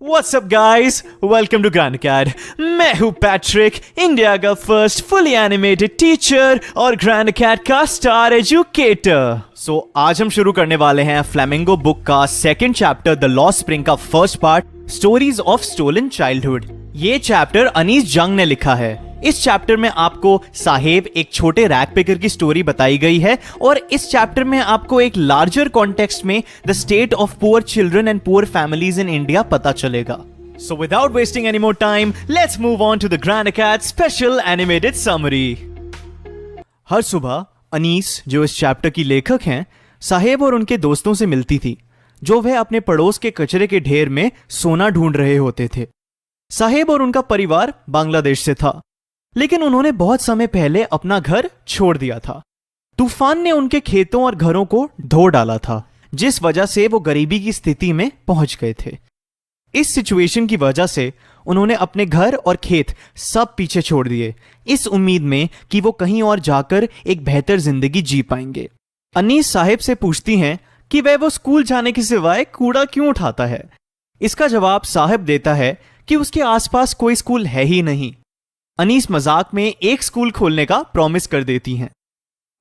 What's up guys? Welcome to Grand Acad. मैं हूँ Patrick, India का फर्स्ट फुली एनिमेटेड टीचर और Grand Acad का स्टार एजुकेटर। आज हम शुरू करने वाले हैं फ्लेमिंगो बुक का second chapter the Lost Spring का first part, stories of stolen childhood. ये चैप्टर अनीस जंग ने लिखा है। इस चैप्टर में आपको साहेब एक छोटे रैग पिकर की स्टोरी बताई गई है और इस चैप्टर में आपको एक लार्जर कॉन्टेक्स्ट में the state of poor children and poor families in India पता चलेगा। So without wasting any more time, let's move on to the Grand Acad special animated summary. हर सुबह अनीस, जो इस चैप्टर की लेखक हैं, साहेब और उनके दोस्तों से मिलती थी, जो वह अपने पड़ोस के कचरे के ढेर में सोना ढूंढ रहे होते थे। साहेब और उनका परिवार बांग्लादेश से था, लेकिन उन्होंने बहुत समय पहले अपना घर छोड़ दिया था। तूफान ने उनके खेतों और घरों को धो डाला था, जिस वजह से वो गरीबी की स्थिति में पहुंच गए थे। इस सिचुएशन की वजह से उन्होंने अपने घर और खेत सब पीछे छोड़ दिए, इस उम्मीद में कि वो कहीं और जाकर एक बेहतर जिंदगी जी पाएंगे। अनीस साहेब से पूछती हैं कि वह वो स्कूल जाने के सिवाय कूड़ा क्यों उठाता है। इसका जवाब साहेब देता है कि उसके आसपास कोई स्कूल है ही नहीं। अनीस मजाक में एक स्कूल खोलने का प्रॉमिस कर देती हैं।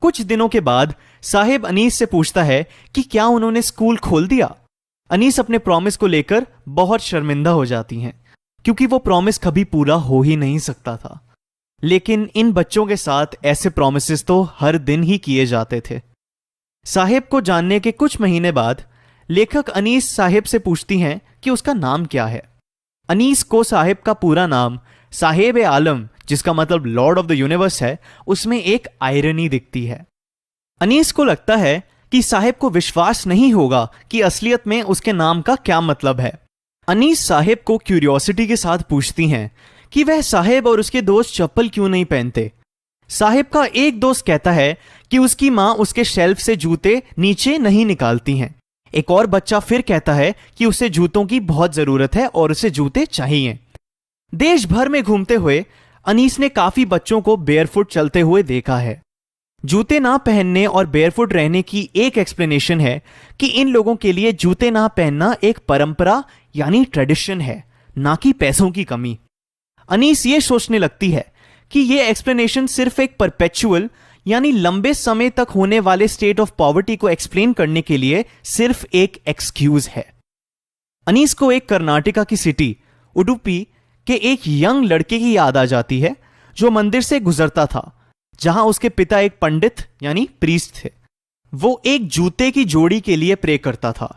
कुछ दिनों के बाद साहेब अनीस से पूछता है कि क्या उन्होंने स्कूल खोल दिया। अनीस अपने प्रॉमिस को लेकर बहुत शर्मिंदा हो जाती हैं, क्योंकि वो प्रॉमिस कभी पूरा हो ही नहीं सकता था। लेकिन इन बच्चों के साथ ऐसे प्रॉमिसेस तो हर दिन ही किए जाते थे। साहेब को जानने के कुछ महीने बाद लेखक अनीस साहेब से पूछती हैं कि उसका नाम क्या है। अनीस को साहेब का पूरा नाम साहेब ए आलम, जिसका मतलब लॉर्ड ऑफ द यूनिवर्स है, उसमें एक आयरनी दिखती है। अनीस को लगता है कि साहेब को विश्वास नहीं होगा कि असलियत में उसके नाम का क्या मतलब है। अनीस साहेब को क्यूरियोसिटी के साथ पूछती हैं कि वह साहेब और उसके दोस्त चप्पल क्यों नहीं पहनते। साहेब का एक दोस्त कहता है कि उसकी मां उसके शेल्फ से जूते नीचे नहीं निकालती हैं। एक और बच्चा फिर कहता है कि उसे जूतों की बहुत जरूरत है और उसे जूते चाहिए। देश भर में घूमते हुए अनीस ने काफी बच्चों को बेयरफुट चलते हुए देखा है। जूते ना पहनने और बेयरफुट रहने की एक एक्सप्लेनेशन है कि इन लोगों के लिए जूते ना पहनना एक परंपरा यानी ट्रेडिशन है, ना कि पैसों की कमी। अनीस ये सोचने लगती है कि यह एक्सप्लेनेशन सिर्फ एक परपेचुअल यानी लंबे समय तक होने वाले स्टेट ऑफ पॉवर्टी को एक्सप्लेन करने के लिए सिर्फ एक एक्सक्यूज है। अनीस को एक कर्नाटका की सिटी उडुपी के एक यंग लड़के की याद आ जाती है, जो मंदिर से गुजरता था, जहां उसके पिता एक पंडित यानी प्रीस्ट थे। वो एक जूते की जोड़ी के लिए प्रे करता था।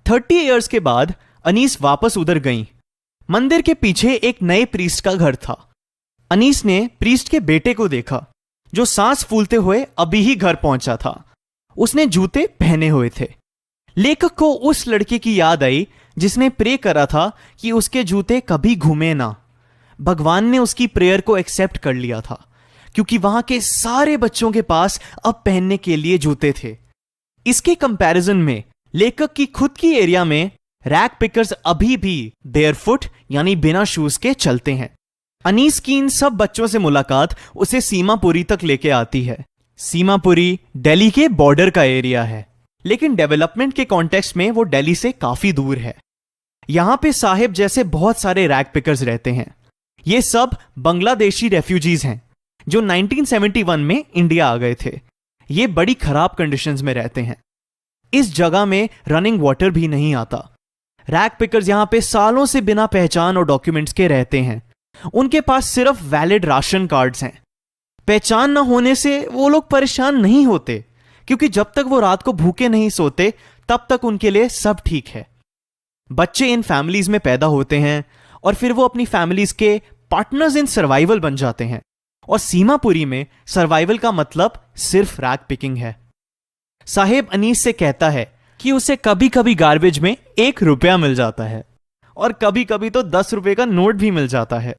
30 इयर्स के बाद अनीस वापस उधर गई। मंदिर के पीछे एक नए प्रीस्ट का घर था। अनीस ने प्रीस्ट के बेटे को देखा, जो सांस फूलते हुए अभी ही घर पहुंचा था। उसने जूते पहने हुए थे। लेखक को उस लड़के की याद आई जिसने प्रे करा था कि उसके जूते कभी घूमे ना। भगवान ने उसकी प्रेयर को एक्सेप्ट कर लिया था, क्योंकि वहां के सारे बच्चों के पास अब पहनने के लिए जूते थे। इसके कंपैरिजन में लेखक की खुद की एरिया में रैग पिकर्स अभी भी बेयरफुट यानी बिना शूज के चलते हैं। अनीस की इन सब बच्चों से मुलाकात उसे सीमापुरी तक लेके आती है। सीमापुरी दिल्ली के बॉर्डर का एरिया है, लेकिन डेवलपमेंट के कॉन्टेक्स्ट में वो दिल्ली से काफी दूर है। यहां पे साहेब जैसे बहुत सारे रैग पिकर्स रहते हैं। ये सब बांग्लादेशी रेफ्यूजीज हैं, जो 1971 में इंडिया आ गए थे। ये बड़ी खराब कंडीशंस में रहते हैं। इस जगह में रनिंग वाटर भी नहीं आता। रैग पिकर्स यहां पे सालों से बिना पहचान और डॉक्यूमेंट्स के रहते हैं। उनके पास सिर्फ वैलिड राशन कार्ड्स हैं। पहचान ना होने से वो लोग परेशान नहीं होते, क्योंकि जब तक वो रात को भूखे नहीं सोते तब तक उनके लिए सब ठीक है। बच्चे इन फैमिलीज में पैदा होते हैं और फिर वो अपनी फैमिलीज के पार्टनर्स इन सर्वाइवल बन जाते हैं। और सीमापुरी में सर्वाइवल का मतलब सिर्फ रैग पिकिंग है। साहेब अनीस से कहता है कि उसे कभी कभी गार्बेज में 1 रुपया मिल जाता है और कभी कभी तो 10 रुपए का नोट भी मिल जाता है।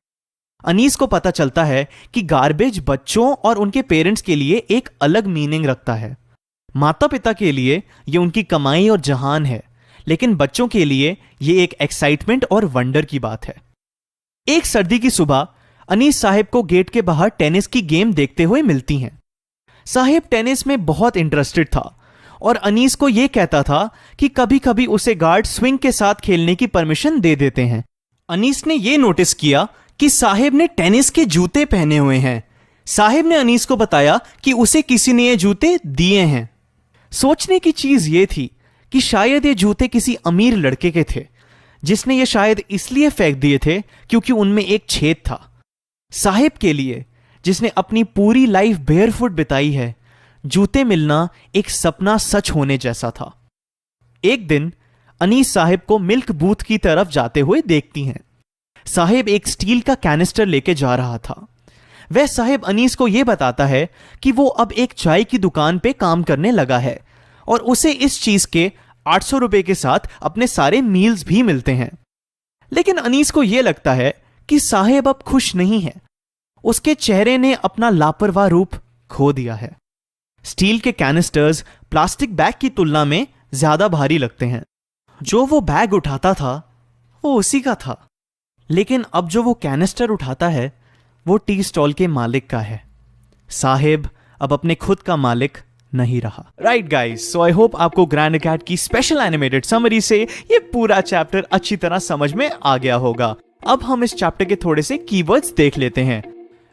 अनीस को पता चलता है कि गार्बेज बच्चों और उनके पेरेंट्स के लिए एक अलग मीनिंग रखता है। माता पिता के लिए यह उनकी कमाई और जहान है, लेकिन बच्चों के लिए यह एक एक्साइटमेंट और वंडर की बात है। एक सर्दी की सुबह अनीस साहेब को गेट के बाहर टेनिस की गेम देखते हुए मिलती हैं। साहेब टेनिस में बहुत इंटरेस्टेड था और अनीस को यह कहता था कि कभी कभी उसे गार्ड स्विंग के साथ खेलने की परमिशन दे देते हैं। अनीस ने यह नोटिस किया कि साहिब ने टेनिस के जूते पहने हुए हैं। साहिब ने अनीस को बताया कि उसे किसी ने ये जूते दिए हैं। सोचने की चीज ये थी कि शायद ये जूते किसी अमीर लड़के के थे, जिसने ये शायद इसलिए फेंक दिए थे क्योंकि उनमें एक छेद था। साहिब के लिए, जिसने अपनी पूरी लाइफ बेयरफुट बिताई है, जूते मिलना एक सपना सच होने जैसा था। एक दिन अनीस साहिब को मिल्क बूथ की तरफ जाते हुए देखती हैं। साहिब एक स्टील का कैनिस्टर लेके जा रहा था। वह साहिब अनीस को यह बताता है कि वो अब एक चाय की दुकान पे काम करने लगा है और उसे इस चीज के 800 रुपए के साथ अपने सारे मील्स भी मिलते हैं। लेकिन अनीस को यह लगता है कि साहिब अब खुश नहीं है। उसके चेहरे ने अपना लापरवाह रूप खो दिया है। स्टील के कैनिस्टर्स प्लास्टिक बैग की तुलना में ज्यादा भारी लगते हैं। जो वो बैग उठाता था वो उसी का था, लेकिन अब जो वो कैनिस्टर उठाता है वो टी स्टॉल के मालिक का है। साहिब अब अपने खुद का मालिक नहीं रहा। Right guys, so I hope आपको ग्रैंड कैट की स्पेशल एनिमेटेड समरी से ये पूरा चैप्टर अच्छी तरह समझ में आ गया होगा। अब हम इस चैप्टर के थोड़े से कीवर्ड्स देख लेते हैं।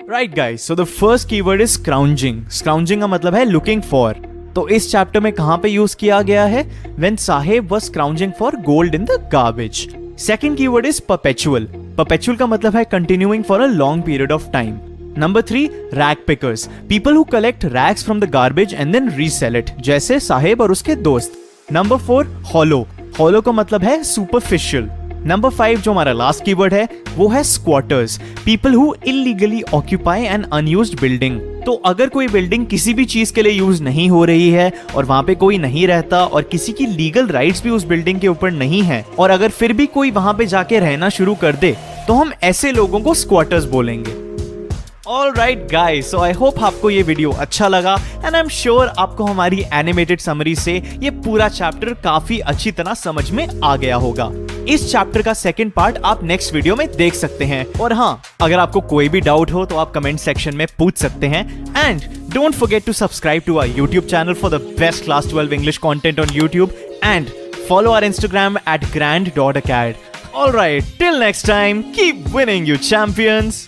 Right guys, so the first keyword is scrounging. Scrounging का मतलब है लुकिंग फॉर। तो इस चैप्टर में कहां पे यूज किया गया है? When Saheb was scrounging for gold in the garbage. Second keyword is perpetual. Perpetual का मतलब है continuing for a long period of time. Number 3, rag pickers, people who collect rags from the garbage and then resell it, जैसे साहिब और उसके दोस्त। Number 4, hollow. Hollow का मतलब है सुपरफिशियल। नंबर 5 जो हमारा लास्ट कीवर्ड है वो है squatters, people who illegally occupy an unused building. तो अगर कोई बिल्डिंग किसी भी चीज के लिए यूज नहीं हो रही है और वहां पे कोई नहीं रहता और किसी की लीगल राइट्स भी उस बिल्डिंग के ऊपर नहीं है, और अगर फिर भी कोई वहां पे जाके रहना शुरू कर दे, तो हम ऐसे लोगों को स्क्वाटर्स बोलेंगे। Alright guys, so I hope आपको ये वीडियो अच्छा लगा and I'm sure आपको हमारी एनिमेटेड समरी से ये पूरा चैप्टर काफी अच्छी तरह समझ में आ गया होगा। इस चैप्टर का सेकंड पार्ट आप नेक्स्ट वीडियो में देख सकते हैं। और हाँ, अगर आपको कोई भी डाउट हो तो आप कमेंट सेक्शन में पूछ सकते हैं। And don't forget to subscribe to our YouTube channel for the best class 12 English content on YouTube and follow our Instagram at grand.acad. Alright, till next time, keep winning you champions.